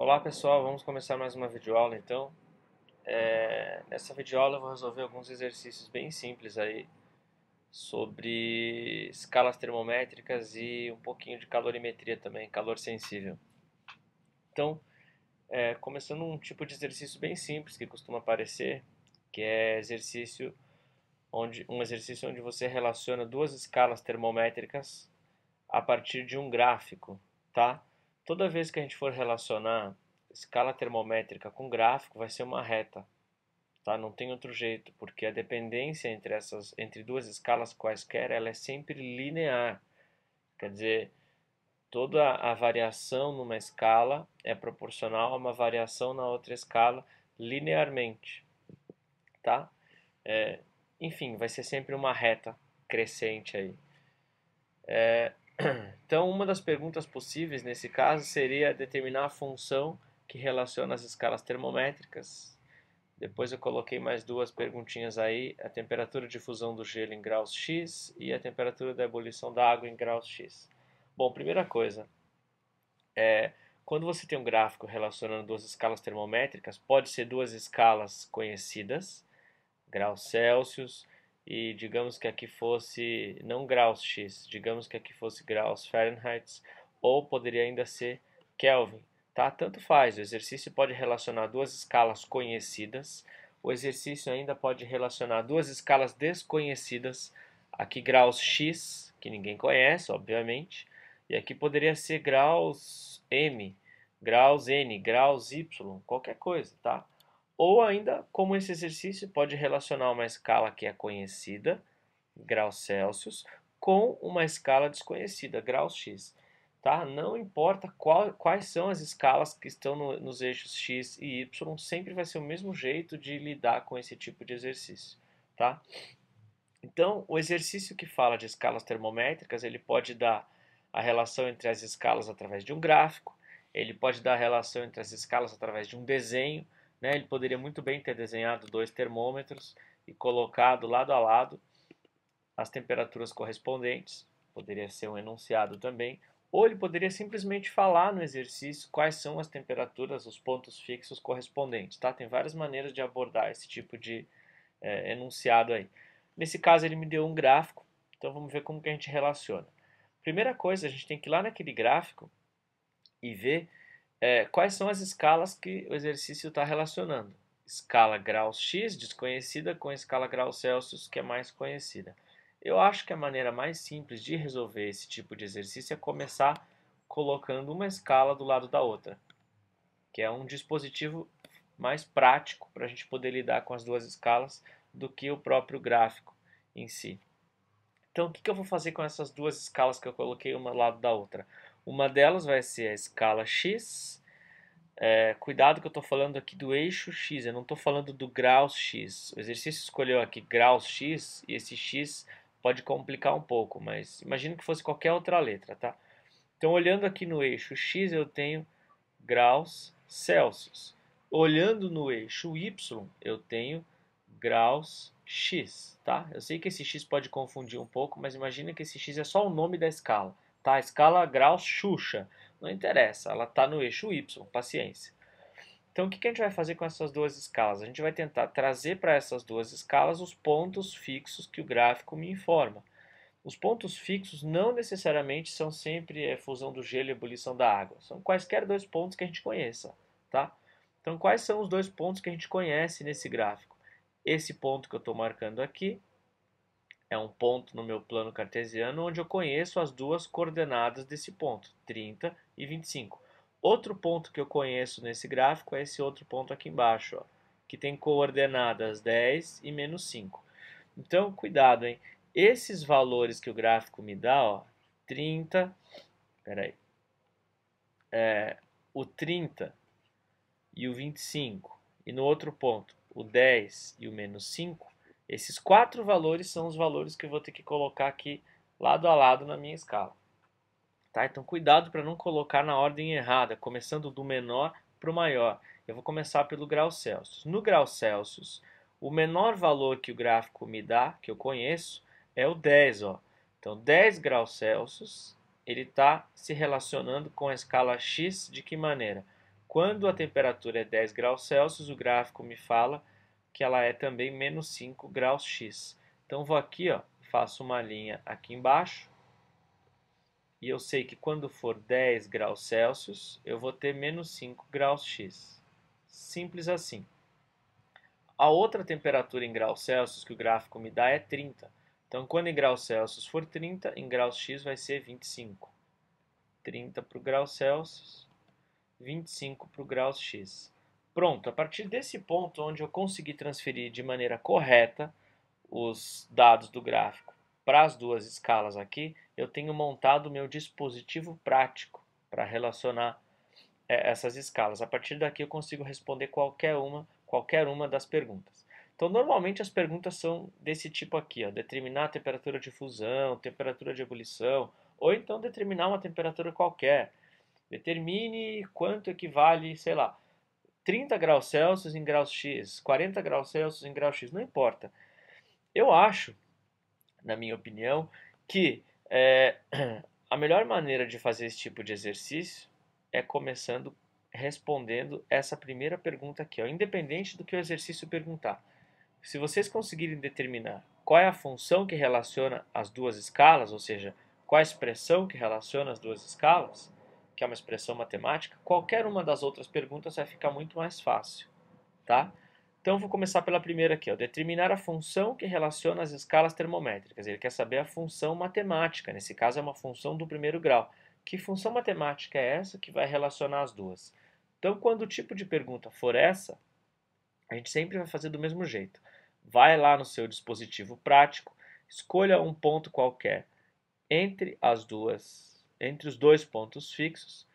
Olá pessoal, vamos começar mais uma videoaula então. Nessa videoaula eu vou resolver alguns exercícios bem simples aí sobre escalas termométricas e um pouquinho de calorimetria também, calor sensível. Então, começando um tipo de exercício bem simples que costuma aparecer, que é um exercício onde você relaciona duas escalas termométricas a partir de um gráfico, tá? Toda vez que a gente for relacionar escala termométrica com gráfico, vai ser uma reta, tá? Não tem outro jeito, porque a dependência entre duas escalas quaisquer, ela é sempre linear. Quer dizer, toda a variação numa escala é proporcional a uma variação na outra escala linearmente, tá? É, Enfim, vai ser sempre uma reta crescente aí. Então, uma das perguntas possíveis nesse caso seria determinar a função que relaciona as escalas termométricas. Depois eu coloquei mais duas perguntinhas aí, a temperatura de fusão do gelo em graus X e a temperatura da ebulição da água em graus X. Bom, primeira coisa, quando você tem um gráfico relacionando duas escalas termométricas, pode ser duas escalas conhecidas, graus Celsius, e digamos que aqui fosse não graus X, digamos que aqui fosse graus Fahrenheit, ou poderia ainda ser Kelvin, tá? Tanto faz, o exercício pode relacionar duas escalas conhecidas, o exercício ainda pode relacionar duas escalas desconhecidas, aqui graus X, que ninguém conhece, obviamente, e aqui poderia ser graus M, graus N, graus Y, qualquer coisa, tá? Ou ainda, como esse exercício pode relacionar uma escala que é conhecida, graus Celsius, com uma escala desconhecida, graus X. Tá? Não importa quais são as escalas que estão nos eixos X e Y, sempre vai ser o mesmo jeito de lidar com esse tipo de exercício. Tá? Então, o exercício que fala de escalas termométricas, ele pode dar a relação entre as escalas através de um gráfico, ele pode dar a relação entre as escalas através de um desenho, né? Ele poderia muito bem ter desenhado dois termômetros e colocado lado a lado as temperaturas correspondentes, poderia ser um enunciado também, ou ele poderia simplesmente falar no exercício quais são as temperaturas, os pontos fixos correspondentes, tá? Tem várias maneiras de abordar esse tipo de enunciado aí. Nesse caso ele me deu um gráfico, então vamos ver como que a gente relaciona. Primeira coisa, a gente tem que ir lá naquele gráfico e ver quais são as escalas que o exercício está relacionando. Escala graus X, desconhecida, com escala graus Celsius, que é mais conhecida. Eu acho que a maneira mais simples de resolver esse tipo de exercício é começar colocando uma escala do lado da outra, que é um dispositivo mais prático para a gente poder lidar com as duas escalas do que o próprio gráfico em si. Então, o que eu vou fazer com essas duas escalas que eu coloquei uma ao lado da outra? Uma delas vai ser a escala X. Cuidado que eu estou falando aqui do eixo X, eu não estou falando do graus X. O exercício escolheu aqui graus X e esse X pode complicar um pouco, mas imagino que fosse qualquer outra letra, tá? Então, olhando aqui no eixo X, eu tenho graus Celsius. Olhando no eixo Y, eu tenho graus X, tá? Eu sei que esse X pode confundir um pouco, mas imagina que esse X é só o nome da escala, tá? A escala graus Xuxa, não interessa, ela está no eixo Y, paciência. Então, o que a gente vai fazer com essas duas escalas? A gente vai tentar trazer para essas duas escalas os pontos fixos que o gráfico me informa. Os pontos fixos não necessariamente são sempre a fusão do gelo e a ebulição da água. São quaisquer dois pontos que a gente conheça, tá? Então, quais são os dois pontos que a gente conhece nesse gráfico? Esse ponto que eu estou marcando aqui é um ponto no meu plano cartesiano onde eu conheço as duas coordenadas desse ponto, 30 e 25. Outro ponto que eu conheço nesse gráfico é esse outro ponto aqui embaixo, ó, que tem coordenadas 10 e menos 5. Então, cuidado, hein? Esses valores que o gráfico me dá, ó, 30, peraí, o 30 e o 25, e no outro ponto, o 10 e o menos 5, esses quatro valores são os valores que eu vou ter que colocar aqui lado a lado na minha escala. Tá? Então, cuidado para não colocar na ordem errada, começando do menor para o maior. Eu vou começar pelo grau Celsius. No grau Celsius, o menor valor que o gráfico me dá, que eu conheço, é o 10. Ó. Então, 10 graus Celsius, ele está se relacionando com a escala X de que maneira? Quando a temperatura é 10 graus Celsius, o gráfico me fala que ela é também menos 5 graus X. Então, vou aqui, ó, faço uma linha aqui embaixo, e eu sei que quando for 10 graus Celsius, eu vou ter menos 5 graus X. Simples assim. A outra temperatura em graus Celsius que o gráfico me dá é 30. Então, quando em graus Celsius for 30, em graus X vai ser 25. 30 para o grau Celsius, 25 para o grau X. Pronto, a partir desse ponto onde eu consegui transferir de maneira correta os dados do gráfico para as duas escalas aqui, eu tenho montado o meu dispositivo prático para relacionar essas escalas. A partir daqui eu consigo responder qualquer uma das perguntas. Então, normalmente as perguntas são desse tipo aqui, ó, determinar a temperatura de fusão, temperatura de ebulição, ou então determinar uma temperatura qualquer. Determine quanto equivale, sei lá, 30 graus Celsius em graus X, 40 graus Celsius em graus X, não importa. Eu acho, na minha opinião, que a melhor maneira de fazer esse tipo de exercício é começando respondendo essa primeira pergunta aqui, ó, independente do que o exercício perguntar. Se vocês conseguirem determinar qual é a função que relaciona as duas escalas, ou seja, qual é a expressão que relaciona as duas escalas, que é uma expressão matemática, qualquer uma das outras perguntas vai ficar muito mais fácil, tá? Então, vou começar pela primeira aqui, ó, determinar a função que relaciona as escalas termométricas. Ele quer saber a função matemática, nesse caso é uma função do primeiro grau. Que função matemática é essa que vai relacionar as duas? Então, quando o tipo de pergunta for essa, a gente sempre vai fazer do mesmo jeito. Vai lá no seu dispositivo prático, escolha um ponto qualquer entre os dois pontos fixos,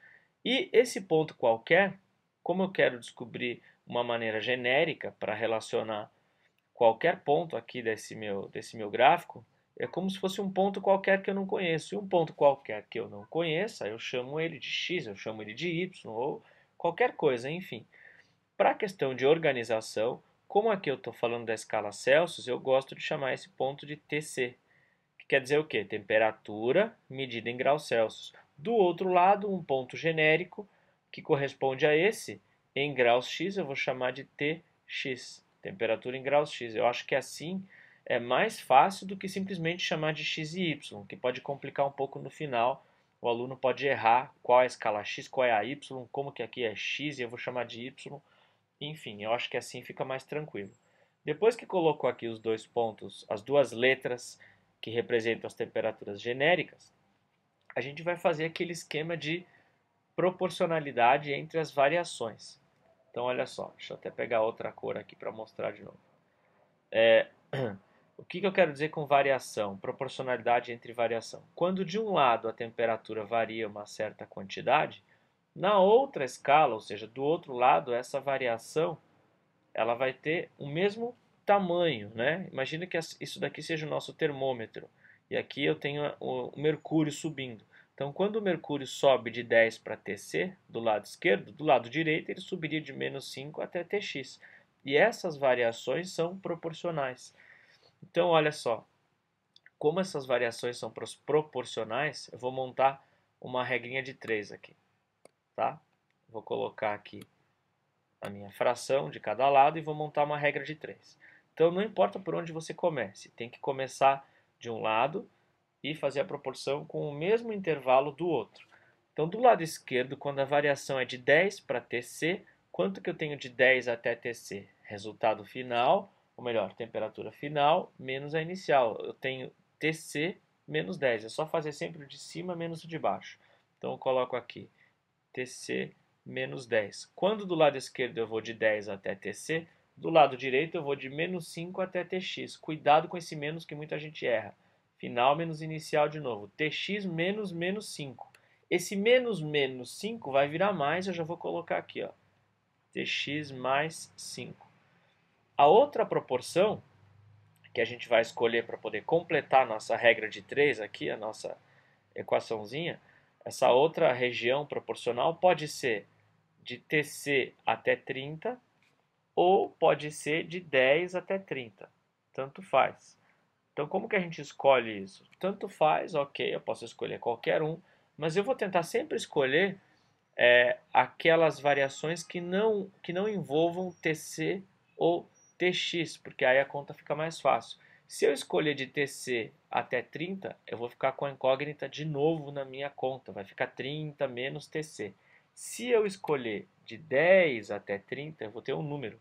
e esse ponto qualquer, como eu quero descobrir uma maneira genérica para relacionar qualquer ponto aqui desse meu gráfico, é como se fosse um ponto qualquer que eu não conheço. E um ponto qualquer que eu não conheça, eu chamo ele de x, eu chamo ele de y, ou qualquer coisa, enfim. Para a questão de organização, como aqui eu estou falando da escala Celsius, eu gosto de chamar esse ponto de TC, que quer dizer o quê? Temperatura medida em graus Celsius. Do outro lado, um ponto genérico, que corresponde a esse, em graus X, eu vou chamar de TX, temperatura em graus X. Eu acho que assim é mais fácil do que simplesmente chamar de X e Y, que pode complicar um pouco no final. O aluno pode errar qual é a escala X, qual é a Y, como que aqui é X e eu vou chamar de Y. Enfim, eu acho que assim fica mais tranquilo. Depois que colocou aqui os dois pontos, as duas letras que representam as temperaturas genéricas, a gente vai fazer aquele esquema de proporcionalidade entre as variações. Então, olha só, deixa eu até pegar outra cor aqui para mostrar de novo. O que eu quero dizer com variação? Proporcionalidade entre variação. Quando de um lado a temperatura varia uma certa quantidade, na outra escala, ou seja, do outro lado, essa variação ela vai ter o mesmo tamanho, né? Imagina que isso daqui seja o nosso termômetro e aqui eu tenho o mercúrio subindo. Então, quando o mercúrio sobe de 10 para Tc, do lado esquerdo, do lado direito ele subiria de menos 5 até Tx. E essas variações são proporcionais. Então, olha só, como essas variações são proporcionais, eu vou montar uma regrinha de 3 aqui, tá? Vou colocar aqui a minha fração de cada lado e vou montar uma regra de 3. Então, não importa por onde você comece, tem que começar de um lado e fazer a proporção com o mesmo intervalo do outro. Então, do lado esquerdo, quando a variação é de 10 para Tc, quanto que eu tenho de 10 até Tc? Resultado final, ou melhor, temperatura final menos a inicial. Eu tenho Tc menos 10. É só fazer sempre o de cima menos o de baixo. Então, eu coloco aqui Tc menos 10. Quando do lado esquerdo eu vou de 10 até Tc, do lado direito eu vou de menos 5 até Tx. Cuidado com esse menos que muita gente erra. Final menos inicial de novo. Tx menos menos 5. Esse menos menos 5 vai virar mais, eu já vou colocar aqui, ó. Tx mais 5. A outra proporção que a gente vai escolher para poder completar a nossa regra de 3 aqui, a nossa equaçãozinha, essa outra região proporcional pode ser de Tc até 30 ou pode ser de 10 até 30. Tanto faz. Então, como que a gente escolhe isso? Tanto faz, ok, eu posso escolher qualquer um, mas eu vou tentar sempre escolher aquelas variações que não envolvam TC ou TX, porque aí a conta fica mais fácil. Se eu escolher de TC até 30, eu vou ficar com a incógnita de novo na minha conta, vai ficar 30 menos TC. Se eu escolher de 10 até 30, eu vou ter um número,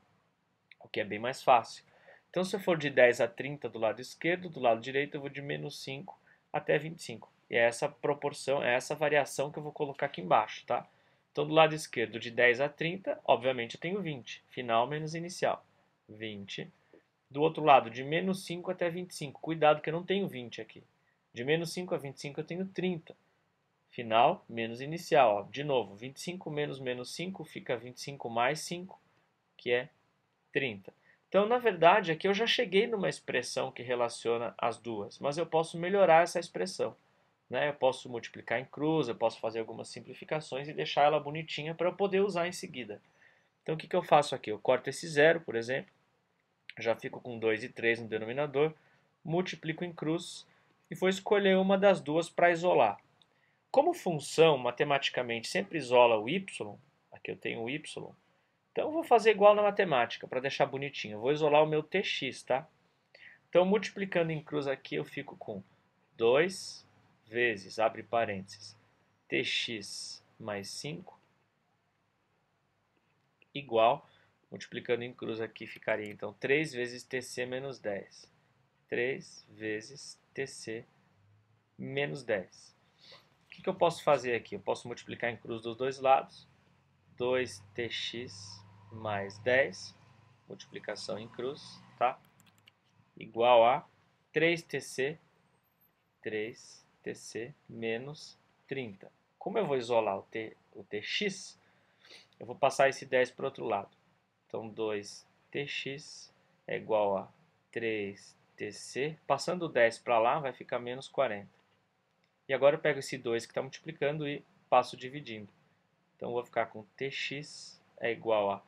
o que é bem mais fácil. Então, se eu for de 10 a 30 do lado esquerdo, do lado direito eu vou de menos 5 até 25. E é essa proporção, é essa variação que eu vou colocar aqui embaixo, tá? Então, do lado esquerdo, de 10 a 30, obviamente eu tenho 20. Final menos inicial. 20. Do outro lado, de menos 5 até 25. Cuidado que eu não tenho 20 aqui. De menos 5 a 25 eu tenho 30. Final menos inicial. Ó. De novo, 25 menos menos 5 fica 25 mais 5, que é 30. Então, na verdade, aqui eu já cheguei numa expressão que relaciona as duas, mas eu posso melhorar essa expressão. Né? Eu posso multiplicar em cruz, eu posso fazer algumas simplificações e deixar ela bonitinha para eu poder usar em seguida. Então, o que eu faço aqui? Eu corto esse zero, por exemplo, já fico com 2 e 3 no denominador, multiplico em cruz e vou escolher uma das duas para isolar. Como função, matematicamente, sempre isola o y, aqui eu tenho o y, então eu vou fazer igual na matemática, para deixar bonitinho. Eu vou isolar o meu tx, tá? Então, multiplicando em cruz aqui, eu fico com 2 vezes, abre parênteses, tx mais 5, igual, multiplicando em cruz aqui, ficaria então 3 vezes tc menos 10. 3 vezes tc menos 10. O que eu posso fazer aqui? Eu posso multiplicar em cruz dos dois lados. 2tx mais 10, multiplicação em cruz, tá? Igual a 3tc menos 30. Como eu vou isolar o tx, eu vou passar esse 10 para o outro lado. Então, 2tx é igual a 3tc. Passando o 10 para lá, vai ficar menos 40. E agora eu pego esse 2 que está multiplicando e passo dividindo. Então, eu vou ficar com tx é igual a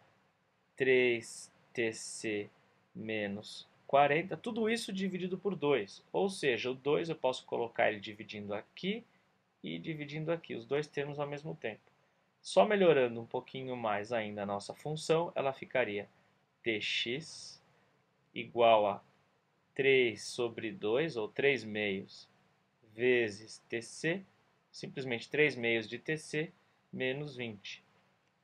3tc menos 40. Tudo isso dividido por 2. Ou seja, o 2 eu posso colocar ele dividindo aqui e dividindo aqui, os dois termos ao mesmo tempo. Só melhorando um pouquinho mais ainda a nossa função, ela ficaria tx igual a 3 sobre 2, ou 3 meios, vezes tc, simplesmente 3 meios de tc, menos 20.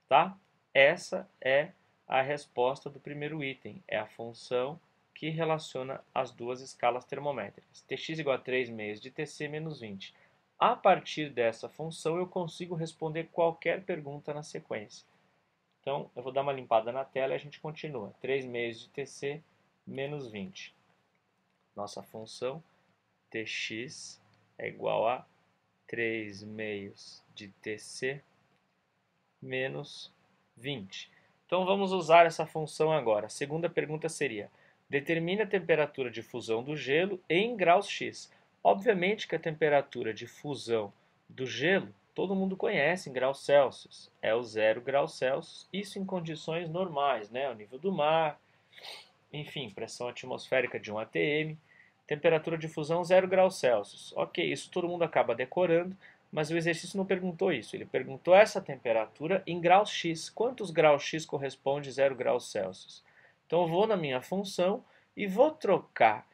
Tá? Essa é a resposta do primeiro item, é a função que relaciona as duas escalas termométricas. Tx igual a 3 meios de tc menos 20. A partir dessa função, eu consigo responder qualquer pergunta na sequência. Então, eu vou dar uma limpada na tela e a gente continua. 3 meios de tc menos 20. Nossa função tx é igual a 3 meios de tc menos 20. Então, vamos usar essa função agora. A segunda pergunta seria: determine a temperatura de fusão do gelo em graus X. Obviamente que a temperatura de fusão do gelo, todo mundo conhece em graus Celsius. É o 0 graus Celsius, isso em condições normais, né? O nível do mar, enfim, pressão atmosférica de 1 atm. Temperatura de fusão 0 graus Celsius. Ok, isso todo mundo acaba decorando, mas o exercício não perguntou isso. Ele perguntou essa temperatura em graus X. Quantos graus X corresponde a 0 graus Celsius? Então eu vou na minha função e vou trocar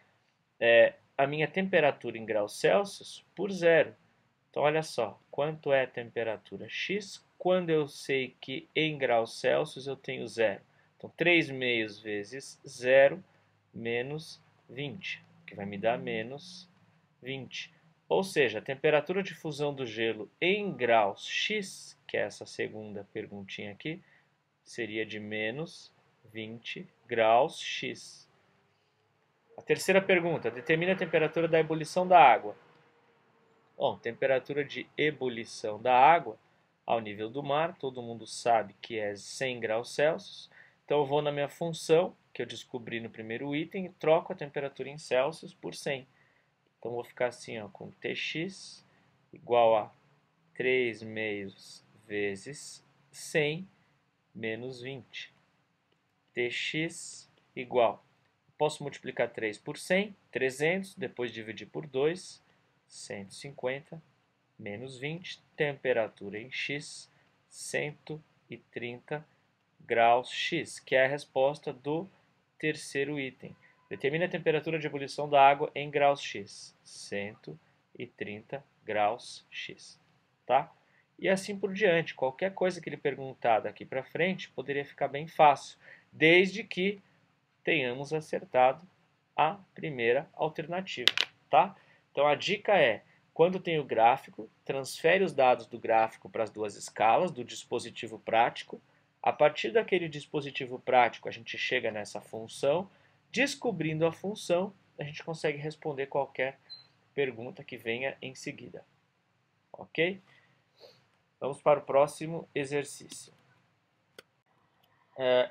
a minha temperatura em graus Celsius por zero. Então olha só, quanto é a temperatura X quando eu sei que em graus Celsius eu tenho zero? Então 3 meios vezes zero menos 20, que vai me dar menos 20. Ou seja, a temperatura de fusão do gelo em graus X, que é essa segunda perguntinha aqui, seria de menos 20 graus X. A terceira pergunta, determine a temperatura da ebulição da água. Bom, temperatura de ebulição da água ao nível do mar, todo mundo sabe que é 100 graus Celsius. Então eu vou na minha função, que eu descobri no primeiro item, e troco a temperatura em Celsius por 100. Então vou ficar assim, ó, com Tx igual a 3 meios vezes 100 menos 20. Tx igual, posso multiplicar 3 por 100, 300, depois dividir por 2, 150, menos 20, temperatura em X, 130 graus X, que é a resposta do terceiro item. Determine a temperatura de ebulição da água em graus X. 130 graus X. Tá? E assim por diante. Qualquer coisa que ele perguntar daqui para frente poderia ficar bem fácil, desde que tenhamos acertado a primeira alternativa. Tá? Então a dica é, quando tem o gráfico, transfere os dados do gráfico para as duas escalas do dispositivo prático. A partir daquele dispositivo prático, a gente chega nessa função. Descobrindo a função, a gente consegue responder qualquer pergunta que venha em seguida. Ok? Vamos para o próximo exercício.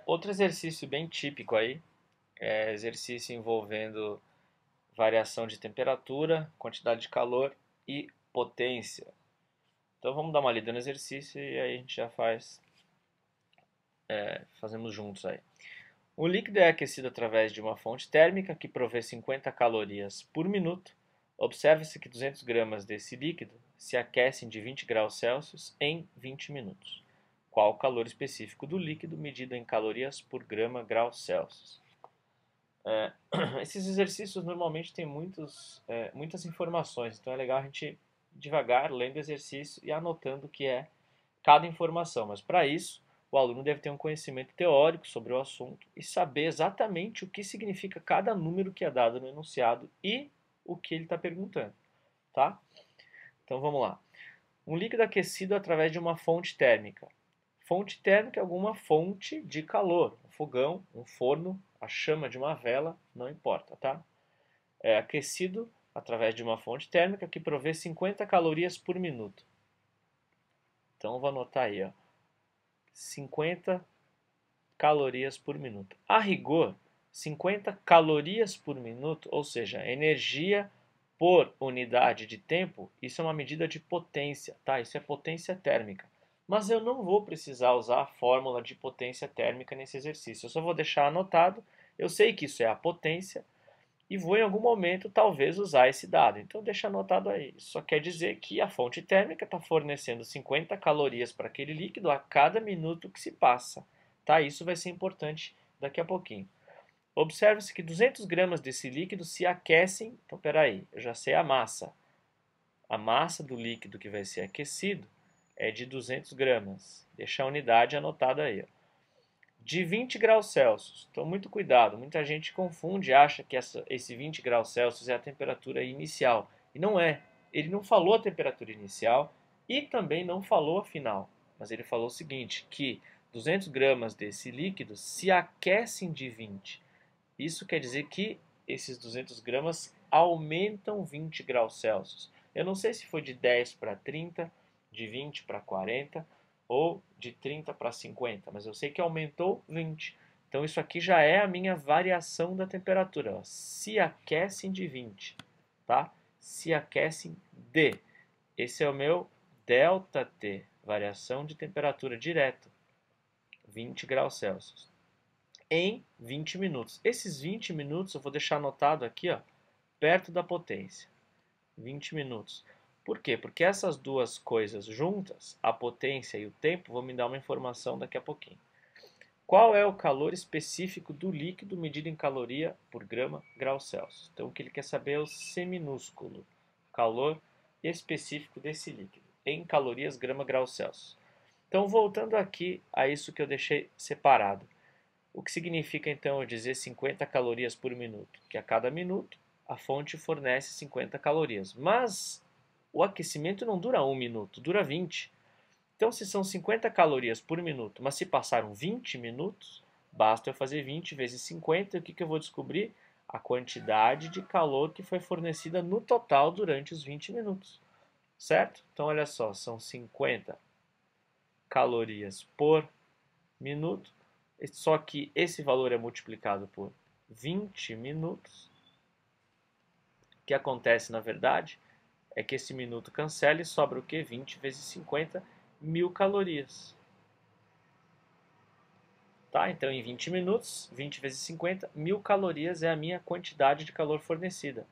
Outro exercício bem típico aí, é exercício envolvendo variação de temperatura, quantidade de calor e potência. Então vamos dar uma lida no exercício e aí a gente já fazemos juntos aí. O líquido é aquecido através de uma fonte térmica que provê 50 calorias por minuto. Observa-se que 200 gramas desse líquido se aquecem de 20 graus Celsius em 20 minutos. Qual o calor específico do líquido medido em calorias por grama graus Celsius? Esses exercícios normalmente têm muitas informações, então é legal a gente ir devagar, lendo o exercício e anotando o que é cada informação. Mas para isso, o aluno deve ter um conhecimento teórico sobre o assunto e saber exatamente o que significa cada número que é dado no enunciado e o que ele está perguntando. Tá? Então vamos lá. Um líquido aquecido através de uma fonte térmica. Fonte térmica é alguma fonte de calor, um fogão, um forno, a chama de uma vela, não importa, tá? É aquecido através de uma fonte térmica que provê 50 calorias por minuto. Então eu vou anotar aí, ó. 50 calorias por minuto. A rigor, 50 calorias por minuto, ou seja, energia por unidade de tempo, isso é uma medida de potência, tá? Isso é potência térmica. Mas eu não vou precisar usar a fórmula de potência térmica nesse exercício. Eu só vou deixar anotado. Eu sei que isso é a potência e vou em algum momento talvez usar esse dado. Então deixa anotado aí. Isso só quer dizer que a fonte térmica está fornecendo 50 calorias para aquele líquido a cada minuto que se passa. Tá? Isso vai ser importante daqui a pouquinho. Observe-se que 200 gramas desse líquido se aquecem. Então, peraí, eu já sei a massa. A massa do líquido que vai ser aquecido é de 200 gramas. Deixa a unidade anotada aí. Ó. De 20 graus Celsius. Então, muito cuidado. Muita gente confunde e acha que esse 20 graus Celsius é a temperatura inicial. E não é. Ele não falou a temperatura inicial e também não falou a final. Mas ele falou o seguinte, que 200 gramas desse líquido se aquecem de 20. Isso quer dizer que esses 200 gramas aumentam 20 graus Celsius. Eu não sei se foi de 10 para 30, de 20 para 40 ou de 30 para 50, mas eu sei que aumentou 20. Então isso aqui já é a minha variação da temperatura. Ó. Se aquecem de 20, tá? Se aquecem de. Esse é o meu ΔT, variação de temperatura direta, 20 graus Celsius. Em 20 minutos. Esses 20 minutos eu vou deixar anotado aqui, ó, perto da potência. 20 minutos. Por quê? Porque essas duas coisas juntas, a potência e o tempo, vão me dar uma informação daqui a pouquinho. Qual é o calor específico do líquido medido em caloria por grama grau Celsius? Então o que ele quer saber é o C minúsculo, calor específico desse líquido, em calorias grama grau Celsius. Então voltando aqui a isso que eu deixei separado. O que significa então eu dizer 50 calorias por minuto? Que a cada minuto a fonte fornece 50 calorias. Mas o aquecimento não dura 1 minuto, dura 20. Então, se são 50 calorias por minuto, mas se passaram 20 minutos, basta eu fazer 20 vezes 50 e o que eu vou descobrir? A quantidade de calor que foi fornecida no total durante os 20 minutos. Certo? Então, olha só, são 50 calorias por minuto. Só que esse valor é multiplicado por 20 minutos. O que acontece, na verdade, é que esse minuto cancela e sobra o quê? 20 vezes 50, 1000 calorias. Tá? Então, em 20 minutos, 20 vezes 50, 1000 calorias é a minha quantidade de calor fornecida.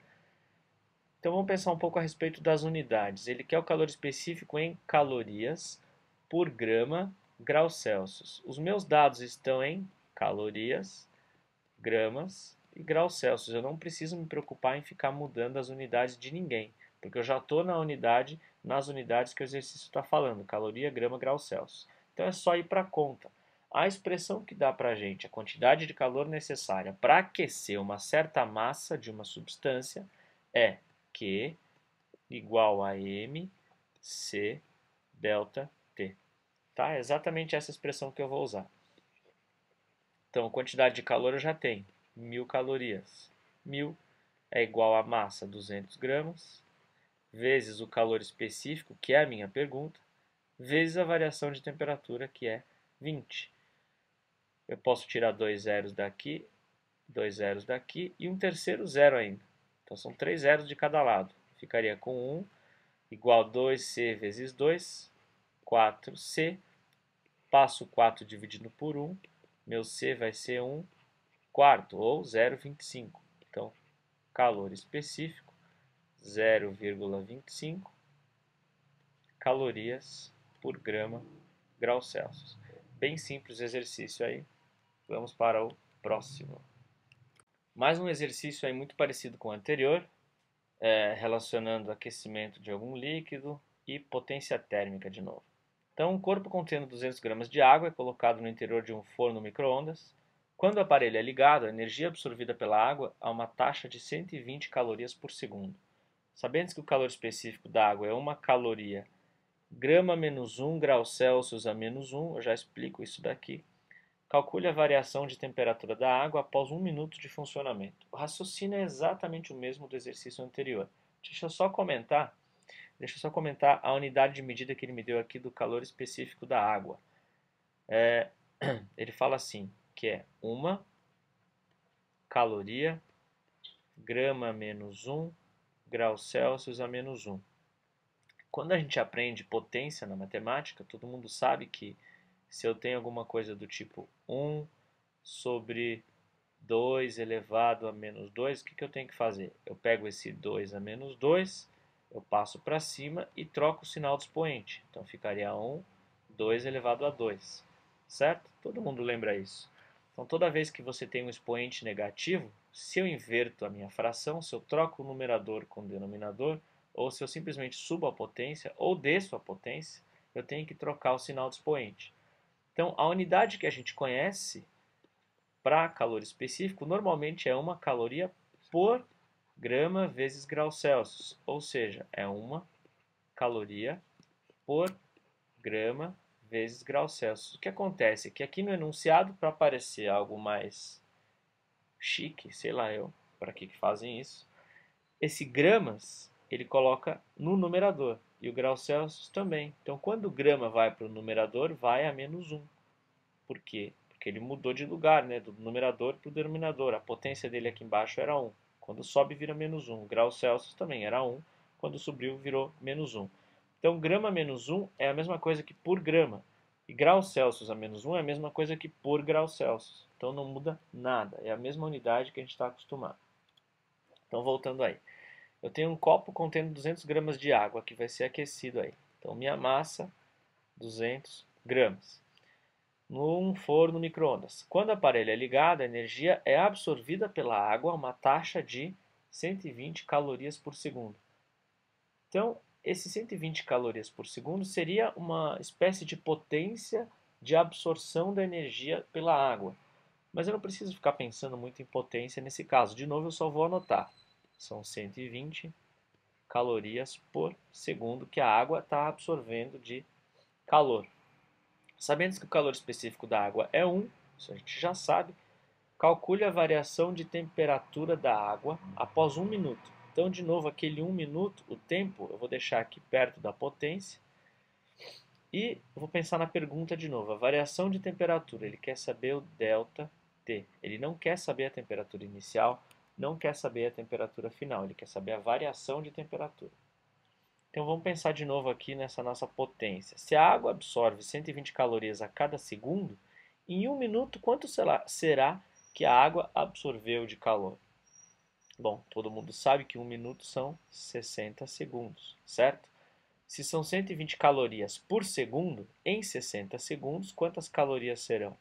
Então, vamos pensar um pouco a respeito das unidades. Ele quer o calor específico em calorias por grama graus Celsius. Os meus dados estão em calorias, gramas e graus Celsius. Eu não preciso me preocupar em ficar mudando as unidades de ninguém, porque eu já estou nas unidades que o exercício está falando, caloria, grama, graus Celsius. Então é só ir para a conta. A expressão que dá para a gente a quantidade de calor necessária para aquecer uma certa massa de uma substância é Q igual a mc delta T. Tá? É exatamente essa expressão que eu vou usar. Então, quantidade de calor eu já tenho, 1000 calorias. 1000 é igual a massa, 200 gramas, vezes o calor específico, que é a minha pergunta, vezes a variação de temperatura, que é 20. Eu posso tirar 2 zeros daqui, 2 zeros daqui e um terceiro zero ainda. Então, são 3 zeros de cada lado. Ficaria com 1 igual a 2C vezes 2, 4C. Passo 4 dividido por 1, meu C vai ser 1 quarto, ou 0,25. Então, calor específico, 0,25 calorias por grama graus Celsius. Bem simples o exercício aí. Vamos para o próximo. Mais um exercício aí muito parecido com o anterior, relacionando aquecimento de algum líquido e potência térmica de novo. Então, um corpo contendo 200 gramas de água é colocado no interior de um forno micro-ondas. Quando o aparelho é ligado, a energia absorvida pela água a uma taxa de 120 calorias por segundo. Sabendo que o calor específico da água é 1 caloria, grama menos 1 graus Celsius a menos 1, eu já explico isso daqui. Calcule a variação de temperatura da água após 1 minuto de funcionamento. O raciocínio é exatamente o mesmo do exercício anterior. Deixa eu só comentar a unidade de medida que ele me deu aqui do calor específico da água. Ele fala assim, que é 1 caloria, grama menos 1, graus Celsius a menos 1. Quando a gente aprende potência na matemática, todo mundo sabe que se eu tenho alguma coisa do tipo 1 sobre 2 elevado a menos 2, o que eu tenho que fazer? Eu pego esse 2 a menos 2, eu passo para cima e troco o sinal do expoente. Então ficaria 1, 2 elevado a 2. Certo? Todo mundo lembra isso. Então toda vez que você tem um expoente negativo, se eu inverto a minha fração, se eu troco o numerador com o denominador, ou se eu simplesmente subo a potência ou desço a potência, eu tenho que trocar o sinal do expoente. Então a unidade que a gente conhece para calor específico normalmente é 1 caloria por grama vezes graus Celsius, ou seja, é 1 caloria por grama vezes graus Celsius. O que acontece é que aqui no enunciado, para parecer algo mais chique, sei lá eu, para que fazem isso, esse gramas ele coloca no numerador e o graus Celsius também. Então, quando o grama vai para o numerador, vai a menos 1. Por quê? Porque ele mudou de lugar, né, do numerador para o denominador. A potência dele aqui embaixo era 1. Quando sobe, vira menos 1. Graus Celsius também era 1. Quando subiu, virou menos 1. Então, grama menos 1 é a mesma coisa que por grama. E graus Celsius a menos 1 é a mesma coisa que por graus Celsius. Então, não muda nada. É a mesma unidade que a gente está acostumado. Então, voltando aí. Eu tenho um copo contendo 200 gramas de água que vai ser aquecido aí. Então, minha massa, 200 gramas. Num forno micro-ondas. Quando o aparelho é ligado, a energia é absorvida pela água a uma taxa de 120 calorias por segundo. Então, esse 120 calorias por segundo seria uma espécie de potência de absorção da energia pela água. Mas eu não preciso ficar pensando muito em potência nesse caso. De novo, eu só vou anotar. São 120 calorias por segundo que a água está absorvendo de calor. Sabendo que o calor específico da água é 1, isso a gente já sabe, calcule a variação de temperatura da água após 1 minuto. Então, de novo, aquele 1 minuto, o tempo, eu vou deixar aqui perto da potência. E vou pensar na pergunta de novo. A variação de temperatura, ele quer saber o delta T. Ele não quer saber a temperatura inicial, não quer saber a temperatura final, ele quer saber a variação de temperatura. Então vamos pensar de novo aqui nessa nossa potência. Se a água absorve 120 calorias a cada segundo, em 1 minuto quanto será que a água absorveu de calor? Bom, todo mundo sabe que 1 minuto são 60 segundos, certo? Se são 120 calorias por segundo, em 60 segundos, quantas calorias serão?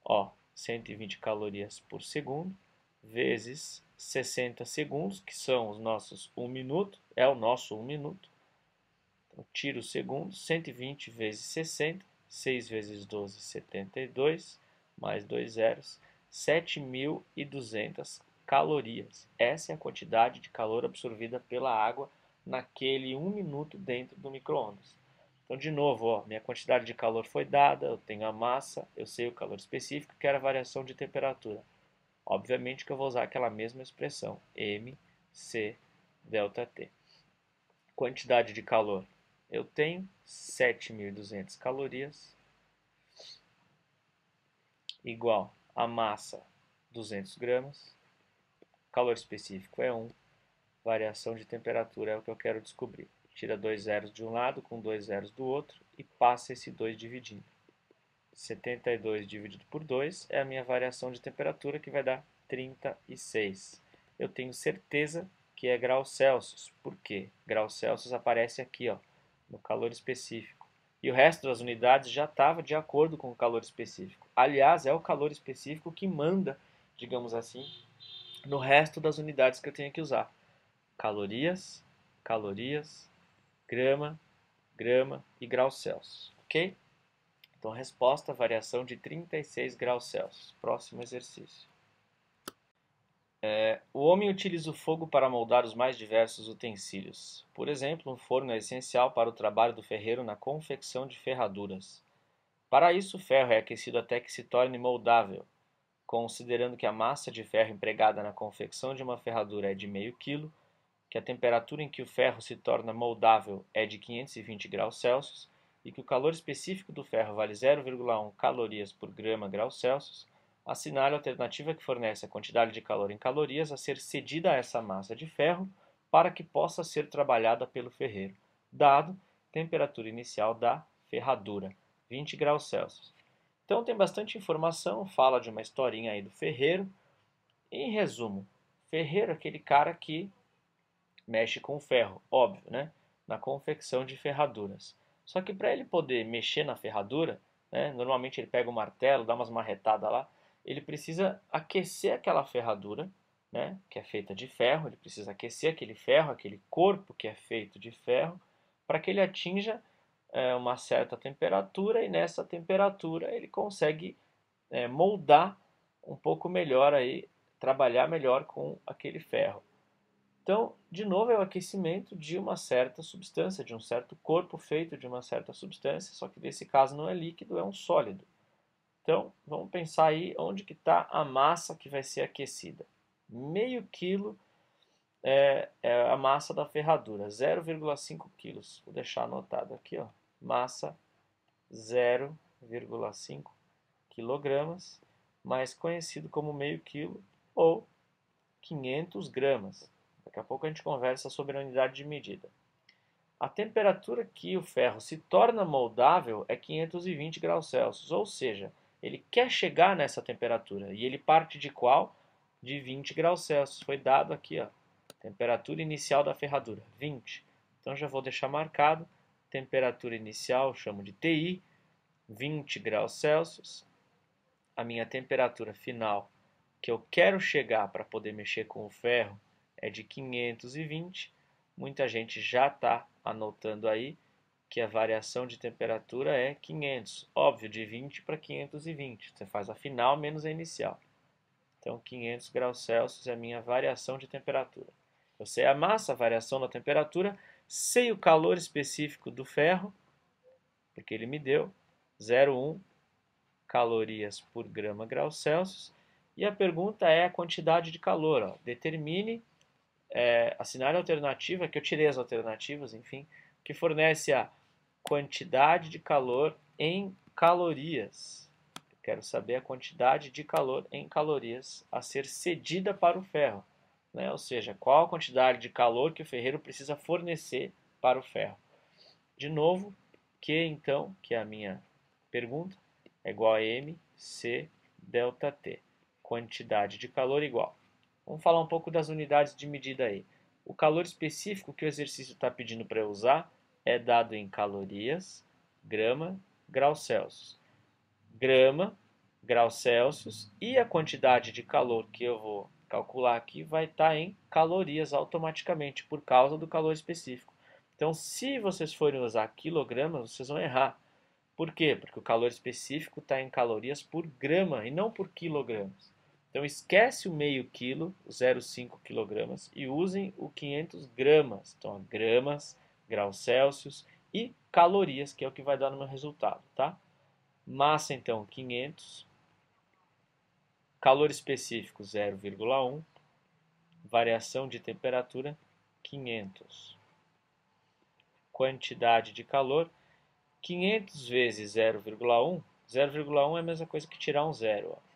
Ó, 120 calorias por segundo, vezes 60 segundos, que são os nossos 1 minuto, é o nosso 1 minuto. Então, tiro os segundos, 120 vezes 60, 6 vezes 12, 72, mais 2 zeros, 7.200 calorias. Essa é a quantidade de calor absorvida pela água naquele 1 minuto dentro do micro-ondas. Então, de novo, ó, minha quantidade de calor foi dada, eu tenho a massa, eu sei o calor específico, quero a variação de temperatura. Obviamente que eu vou usar aquela mesma expressão, mc ΔT. Quantidade de calor, eu tenho 7.200 calorias, igual a massa, 200 gramas, calor específico é 1, variação de temperatura é o que eu quero descobrir. Tira 2 zeros de um lado com 2 zeros do outro e passa esse 2 dividindo. 72 dividido por 2 é a minha variação de temperatura, que vai dar 36. Eu tenho certeza que é graus Celsius. Por quê? Graus Celsius aparece aqui, ó, no calor específico. E o resto das unidades já estava de acordo com o calor específico. Aliás, é o calor específico que manda, digamos assim, no resto das unidades que eu tenho que usar. Calorias, calorias, grama, grama e graus Celsius, ok? Então, a resposta, variação de 36 graus Celsius. Próximo exercício. O homem utiliza o fogo para moldar os mais diversos utensílios. Por exemplo, um forno é essencial para o trabalho do ferreiro na confecção de ferraduras. Para isso, o ferro é aquecido até que se torne moldável. Considerando que a massa de ferro empregada na confecção de uma ferradura é de meio quilo, que a temperatura em que o ferro se torna moldável é de 520 graus Celsius e que o calor específico do ferro vale 0,1 calorias por grama graus Celsius, assinale a alternativa que fornece a quantidade de calor em calorias a ser cedida a essa massa de ferro para que possa ser trabalhada pelo ferreiro, dado temperatura inicial da ferradura, 20 graus Celsius. Então tem bastante informação, fala de uma historinha aí do ferreiro. Em resumo, ferreiro é aquele cara que mexe com ferro, óbvio, né? Na confecção de ferraduras. Só que para ele poder mexer na ferradura, né? Normalmente ele pega o martelo, dá umas marretadas lá, ele precisa aquecer aquela ferradura, né? Que é feita de ferro, ele precisa aquecer aquele ferro, aquele corpo que é feito de ferro, para que ele atinja uma certa temperatura e nessa temperatura ele consegue moldar um pouco melhor aí, trabalhar melhor com aquele ferro. Então, de novo, é o aquecimento de uma certa substância, de um certo corpo feito de uma certa substância, só que nesse caso não é líquido, é um sólido. Então, vamos pensar aí onde que está a massa que vai ser aquecida. Meio quilo é a massa da ferradura, 0,5 quilos. Vou deixar anotado aqui, ó. Massa 0,5 quilogramas, mais conhecido como meio quilo ou 500 gramas. Daqui a pouco a gente conversa sobre a unidade de medida. A temperatura que o ferro se torna moldável é 520 graus Celsius, ou seja, ele quer chegar nessa temperatura. E ele parte de qual? De 20 graus Celsius. Foi dado aqui, ó, temperatura inicial da ferradura, 20. Então já vou deixar marcado, temperatura inicial, chamo de TI, 20 graus Celsius. A minha temperatura final que eu quero chegar para poder mexer com o ferro é de 520. Muita gente já está anotando aí que a variação de temperatura é 500. Óbvio, de 20 para 520. Você faz a final menos a inicial. Então, 500 graus Celsius é a minha variação de temperatura. Eu sei a massa, a variação da temperatura, sei o calor específico do ferro, porque ele me deu 0,1 calorias por grama graus Celsius. E a pergunta é a quantidade de calor. Ó. Determine, assinale a alternativa, que eu tirei as alternativas, enfim, que fornece a quantidade de calor em calorias. Eu quero saber a quantidade de calor em calorias a ser cedida para o ferro. Né? Ou seja, qual a quantidade de calor que o ferreiro precisa fornecer para o ferro. De novo, Q então, que é a minha pergunta, é igual a mc ΔT. Quantidade de calor igual. Vamos falar um pouco das unidades de medida aí. O calor específico que o exercício está pedindo para eu usar é dado em calorias, grama, graus Celsius. Grama, graus Celsius e a quantidade de calor que eu vou calcular aqui vai estar em calorias automaticamente, por causa do calor específico. Então, se vocês forem usar quilogramas, vocês vão errar. Por quê? Porque o calor específico está em calorias por grama e não por quilogramas. Então, esquece o meio quilo, 0,5 quilogramas, e usem o 500 gramas. Então, gramas, graus Celsius e calorias, que é o que vai dar no meu resultado, tá? Massa, então, 500. Calor específico, 0,1. Variação de temperatura, 500. Quantidade de calor, 500 vezes 0,1. 0,1 é a mesma coisa que tirar um zero. Ó.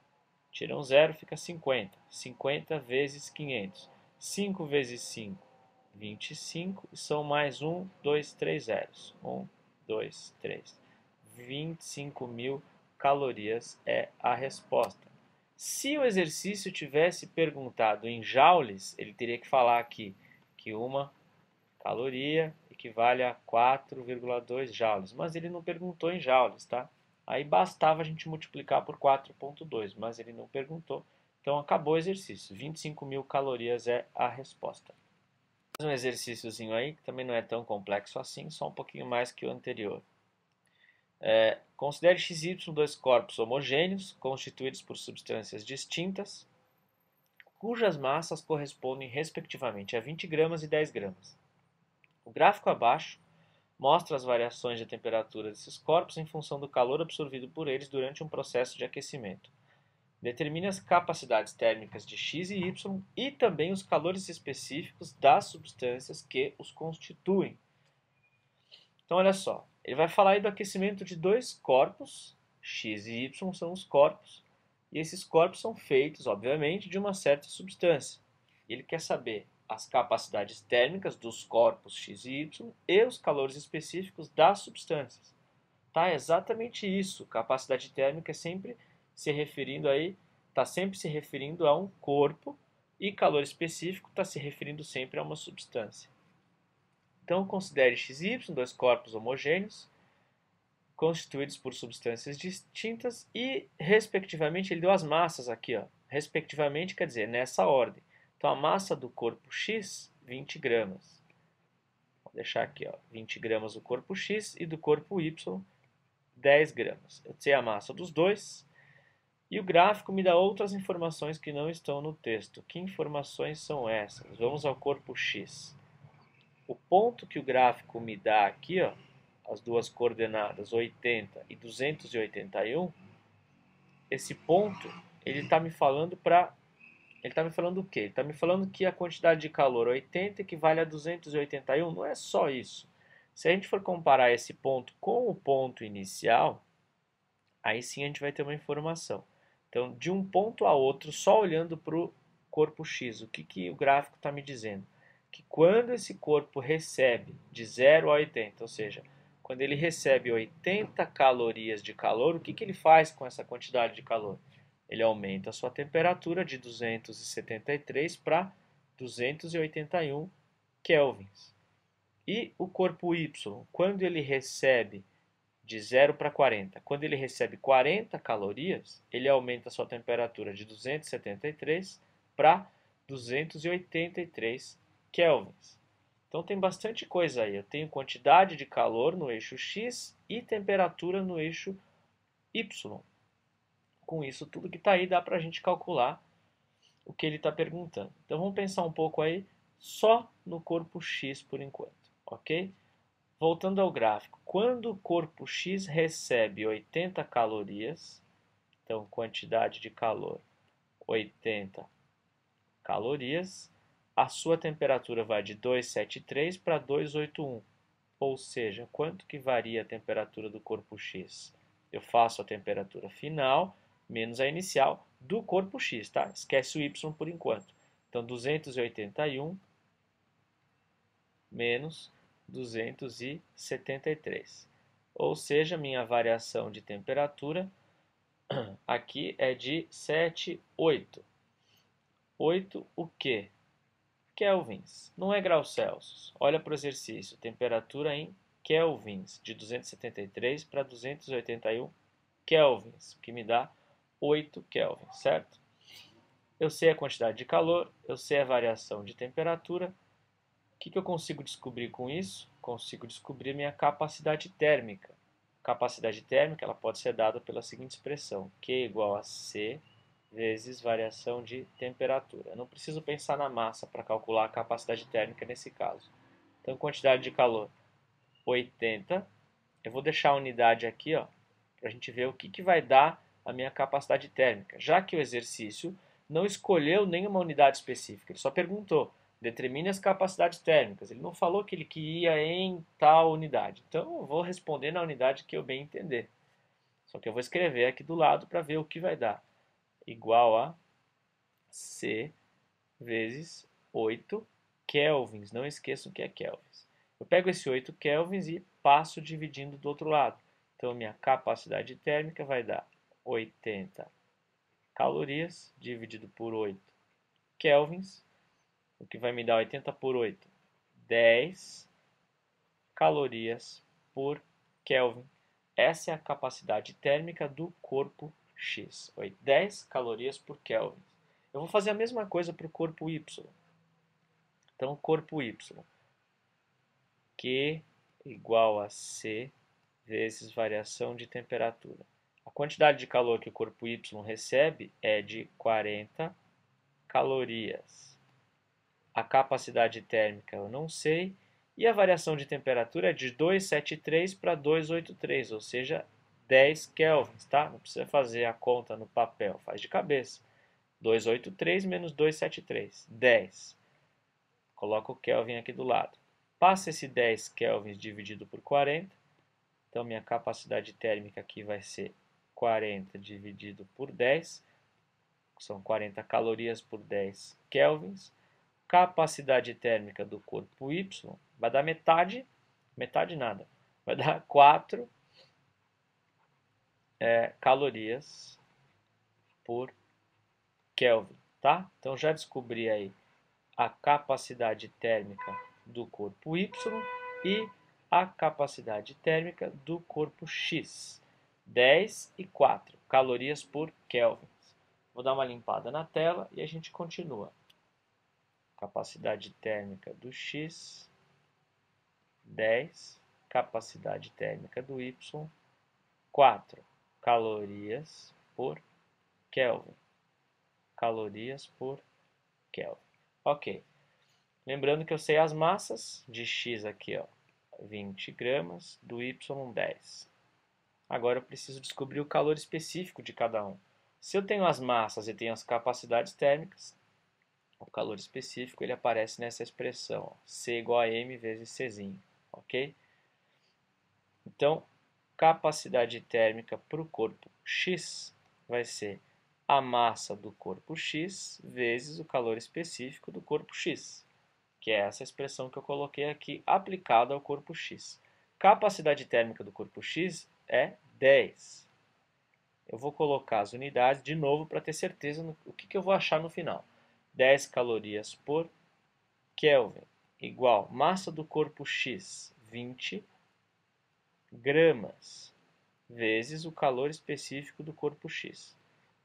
Tira um zero, fica 50. 50 vezes 500. 5 vezes 5, 25. E são mais 1, 2, 3 zeros. 1, 2, 3. 25 mil calorias é a resposta. Se o exercício tivesse perguntado em joules, ele teria que falar aqui que uma caloria equivale a 4,2 joules, mas ele não perguntou em joules, tá? Aí bastava a gente multiplicar por 4,2, mas ele não perguntou, então acabou o exercício. 25 mil calorias é a resposta. Mais um exercíciozinho aí, que também não é tão complexo assim, só um pouquinho mais que o anterior. Considere x e y dois corpos homogêneos, constituídos por substâncias distintas, cujas massas correspondem respectivamente a 20 gramas e 10 gramas. O gráfico abaixo mostra as variações de temperatura desses corpos em função do calor absorvido por eles durante um processo de aquecimento. Determine as capacidades térmicas de x e y e também os calores específicos das substâncias que os constituem. Então, olha só, ele vai falar aí do aquecimento de dois corpos, x e y são os corpos, e esses corpos são feitos, obviamente, de uma certa substância. Ele quer saber as capacidades térmicas dos corpos x e y e os calores específicos das substâncias. Tá? É exatamente isso. Capacidade térmica é sempre se referindo aí, está sempre se referindo a um corpo e calor específico está se referindo sempre a uma substância. Então, considere x e y dois corpos homogêneos, constituídos por substâncias distintas e, respectivamente, ele deu as massas aqui, ó. Respectivamente quer dizer nessa ordem. Então, a massa do corpo X, 20 gramas. Vou deixar aqui, ó, 20 gramas do corpo X e do corpo Y, 10 gramas. Eu sei a massa dos dois. E o gráfico me dá outras informações que não estão no texto. Que informações são essas? Vamos ao corpo X. O ponto que o gráfico me dá aqui, ó, as duas coordenadas 80 e 281, esse ponto, ele está me falando o quê? Ele está me falando que a quantidade de calor 80 equivale a 281. Não é só isso. Se a gente for comparar esse ponto com o ponto inicial, aí sim a gente vai ter uma informação. Então, de um ponto a outro, só olhando para o corpo X, o que o gráfico está me dizendo? Que quando esse corpo recebe de 0 a 80, ou seja, quando ele recebe 80 calorias de calor, o que ele faz com essa quantidade de calor? Ele aumenta a sua temperatura de 273 para 281 kelvins. E o corpo Y, quando ele recebe de 0 para 40, quando ele recebe 40 calorias, ele aumenta a sua temperatura de 273 para 283 kelvins. Então tem bastante coisa aí. Eu tenho quantidade de calor no eixo X e temperatura no eixo Y. Com isso tudo que está aí dá para a gente calcular o que ele está perguntando. Então vamos pensar um pouco aí só no corpo X por enquanto, ok? Voltando ao gráfico, quando o corpo X recebe 80 calorias, então quantidade de calor 80 calorias, a sua temperatura vai de 273 para 281. Ou seja, quanto que varia a temperatura do corpo X? Eu faço a temperatura final menos a inicial do corpo X, tá? Esquece o Y por enquanto. Então, 281 menos 273. Ou seja, minha variação de temperatura aqui é de 7,8. 8 o quê? Kelvins. Não é graus Celsius. Olha para o exercício. Temperatura em kelvins, de 273 para 281 kelvins, que me dá 8 kelvins, certo? Eu sei a quantidade de calor, eu sei a variação de temperatura. O que eu consigo descobrir com isso? Consigo descobrir minha capacidade térmica. Capacidade térmica ela pode ser dada pela seguinte expressão: Q igual a C vezes variação de temperatura. Eu não preciso pensar na massa para calcular a capacidade térmica nesse caso. Então, quantidade de calor, 80. Eu vou deixar a unidade aqui, ó, para a gente ver o que vai dar a minha capacidade térmica. Já que o exercício não escolheu nenhuma unidade específica, ele só perguntou, determine as capacidades térmicas. Ele não falou que ele queria em tal unidade. Então, eu vou responder na unidade que eu bem entender. Só que eu vou escrever aqui do lado para ver o que vai dar. Igual a C vezes 8 kelvins. Não esqueçam que é kelvins. Eu pego esse 8 kelvins e passo dividindo do outro lado. Então, minha capacidade térmica vai dar 80 calorias dividido por 8 kelvins, o que vai me dar 80 por 8, 10 calorias por Kelvin. Essa é a capacidade térmica do corpo X, 10 calorias por Kelvin. Eu vou fazer a mesma coisa para o corpo Y. Então, corpo Y, Q igual a C vezes variação de temperatura. A quantidade de calor que o corpo Y recebe é de 40 calorias. A capacidade térmica eu não sei. E a variação de temperatura é de 273 para 283, ou seja, 10 kelvins, tá? Não precisa fazer a conta no papel, faz de cabeça. 283 menos 273, 10. Coloca o Kelvin aqui do lado. Passa esse 10 kelvins dividido por 40. Então, minha capacidade térmica aqui vai ser 40 dividido por 10. São 40 calorias por 10 kelvins. Capacidade térmica do corpo Y vai dar metade nada, vai dar 4 calorias por Kelvin, tá? Então já descobri aí a capacidade térmica do corpo Y e a capacidade térmica do corpo X. 10 e 4 calorias por Kelvin. Vou dar uma limpada na tela e a gente continua. Capacidade térmica do X, 10. Capacidade térmica do Y, 4 calorias por Kelvin. Calorias por Kelvin. Ok. Lembrando que eu sei as massas de X aqui, ó, 20 gramas, do Y 10. Agora eu preciso descobrir o calor específico de cada um. Se eu tenho as massas e tenho as capacidades térmicas, o calor específico ele aparece nessa expressão, ó, C igual a M vezes Czinho, ok? Então, capacidade térmica para o corpo X vai ser a massa do corpo X vezes o calor específico do corpo X, que é essa expressão que eu coloquei aqui aplicada ao corpo X. Capacidade térmica do corpo X é 10. Eu vou colocar as unidades de novo para ter certeza do que eu vou achar no final. 10 calorias por Kelvin igual massa do corpo X, 20 gramas, vezes o calor específico do corpo X.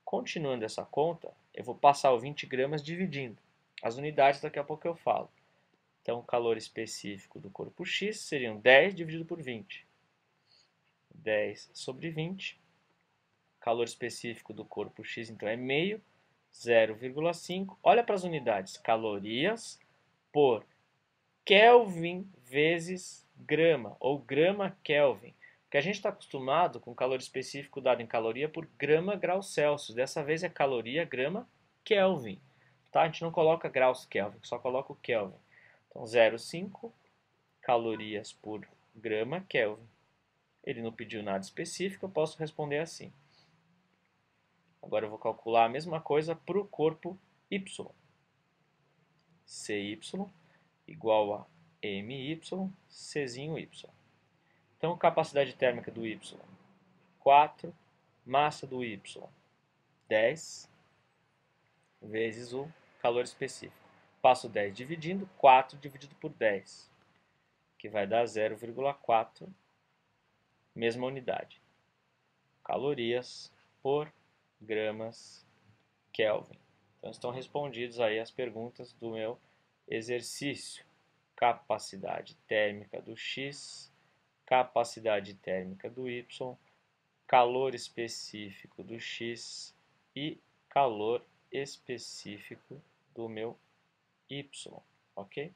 Continuando essa conta, eu vou passar o 20 gramas dividindo. As unidades daqui a pouco eu falo. Então, o calor específico do corpo X seriam 10 dividido por 20. 10 sobre 20. Calor específico do corpo X, então, é meio, 0,5. Olha para as unidades. Calorias por Kelvin vezes grama, ou grama Kelvin. Porque a gente está acostumado com calor específico dado em caloria por grama grau Celsius. Dessa vez é caloria grama Kelvin. Tá? A gente não coloca graus Kelvin, só coloca o Kelvin. Então, 0,5 calorias por grama Kelvin. Ele não pediu nada específico, eu posso responder assim. Agora eu vou calcular a mesma coisa para o corpo Y. CY igual a MY, Czinho Y. Então, capacidade térmica do Y, 4, massa do Y, 10, vezes o calor específico. Passo 10 dividindo, 4 dividido por 10. que vai dar 0,4, mesma unidade. Calorias por gramas Kelvin. Então estão respondidos aí as perguntas do meu exercício. Capacidade térmica do X, capacidade térmica do Y, calor específico do X e calor específico do meu Y, ok?